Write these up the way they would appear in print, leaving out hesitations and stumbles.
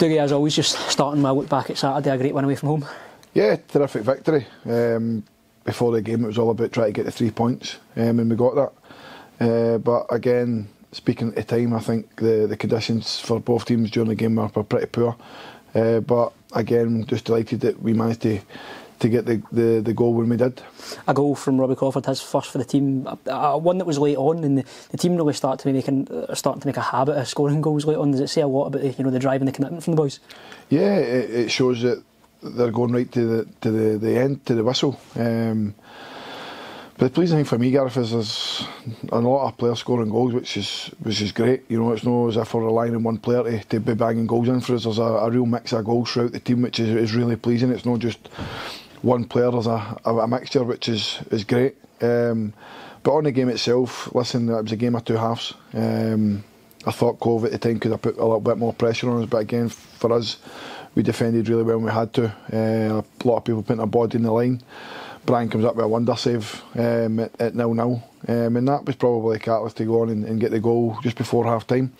Dougie, as always, just starting my look back at Saturday, a great win away from home. Yeah, terrific victory. Before the game it was all about trying to get the 3 points, and we got that. But again, speaking at the time, I think the conditions for both teams during the game were pretty poor. But again, just delighted that we managed to get the goal when we did. A goal from Robbie Crawford, his first for the team, one that was late on, and the team really starting to make a habit of scoring goals late on. Does it say a lot about the drive and the commitment from the boys? Yeah, it shows that they're going right to the end, to the whistle. But the pleasing thing for me, Gareth, is there's a lot of players scoring goals, which is great. It's not as if we're relying on one player to be banging goals in for us. There's a real mix of goals throughout the team, which is really pleasing. It's not just one player, there's a mixture, which is great. But on the game itself, listen, it was a game of two halves. I thought Cove at the time could have put a little bit more pressure on us, but again, for us, we defended really well when we had to. A lot of people putting their body in the line. Brian comes up with a wonder save at 0-0, and that was probably a catalyst to go on and get the goal just before half time.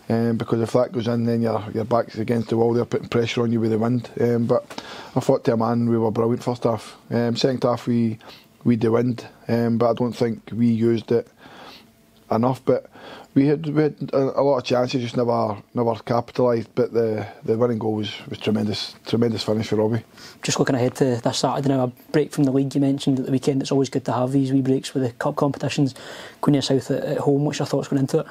Because if that goes in, then your back's against the wall, they're putting pressure on you with the wind. But I thought to a man we were brilliant first half. Second half we had the wind, but I don't think we used it enough. But we had a lot of chances, just never capitalised. But the winning goal was tremendous finish for Robbie. Just looking ahead to this Saturday now, a break from the league. You mentioned at the weekend it's always good to have these wee breaks with the cup competitions. Queen of South at home, what's your thoughts going into it?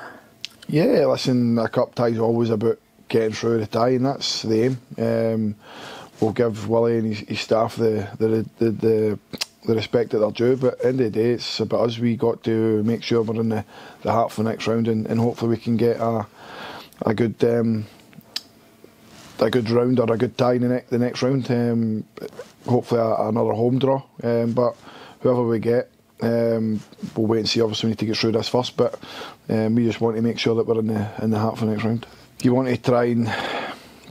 Yeah, listen, a cup tie is always about getting through the tie, and that's the aim. We'll give Willie and his staff the respect that they're due, but at the end of the day, it's about us. We got to make sure we're in the heart for the next round, and hopefully we can get a good round or a good tie in the next round. Hopefully another home draw, but whoever we get, we'll wait and see. Obviously we need to get through this first, but we just want to make sure that we're in the heart for the next round. You want to try and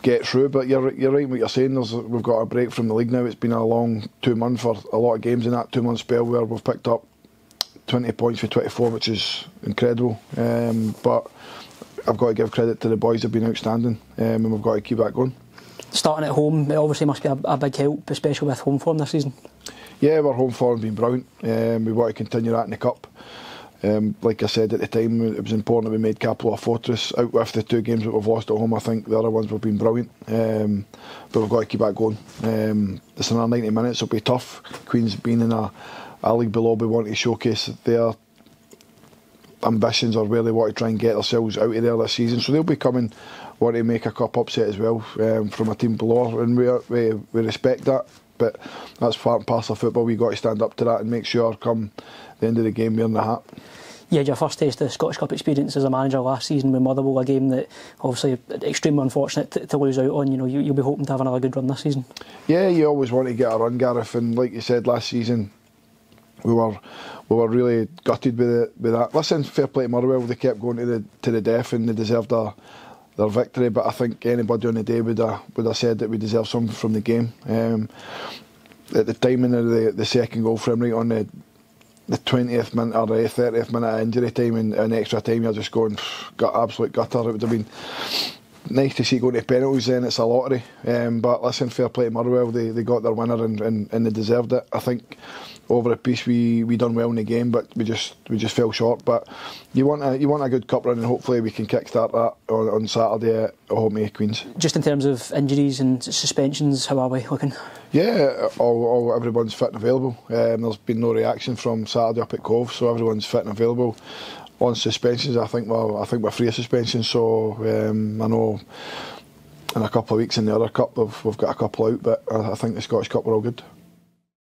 get through, but you're right in what you're saying. We've got a break from the league now. It's been a long 2 months for a lot of games in that 2 month spell where we've picked up 20 points for 24, which is incredible. But I've got to give credit to the boys. They've been outstanding, and we've got to keep that going. Starting at home, it obviously must be a big help, especially with home form this season. Yeah, our home form has been brilliant. We want to continue that in the cup. Like I said at the time, it was important that we made Capello a fortress. Out with the 2 games that we've lost at home, I think the other ones have been brilliant. But we've got to keep that going. It's another 90 minutes, it'll be tough. Queen's been in a league below. We want to showcase their ambitions or where they want to try and get themselves out of there this season. So they'll be coming, want to make a cup upset as well from a team below, and we respect that. But that's part and parcel of football. We've got to stand up to that and make sure come the end of the game we're in the hat. You had your first taste of the Scottish Cup experience as a manager last season with Motherwell, a game that obviously extremely unfortunate to lose out on. You'll be hoping to have another good run this season. Yeah, you always want to get a run, Gareth, and like you said last season, we were really gutted with that. Listen, fair play to Motherwell, they kept going to the death and they deserved their victory, but I think anybody on the day would have said that we deserved something from the game. At the timing of the second goal for him, right on the 20th minute or the 30th minute of injury time and extra time, you're just going, got absolute gutter. It would have been nice to see it going to penalties then, it's a lottery. But listen, fair play to Motherwell, they got their winner and they deserved it. I think over a piece we done well in the game, but we just fell short. But you want a good cup run, and hopefully we can kickstart that on Saturday at home to Queens. Just in terms of injuries and suspensions, how are we looking? Yeah, everyone's fit and available. There's been no reaction from Saturday up at Cove, so everyone's fit and available. On suspensions, I think we're free of suspension. So I know in a couple of weeks in the other cup we've got a couple out, but I think the Scottish Cup we're all good.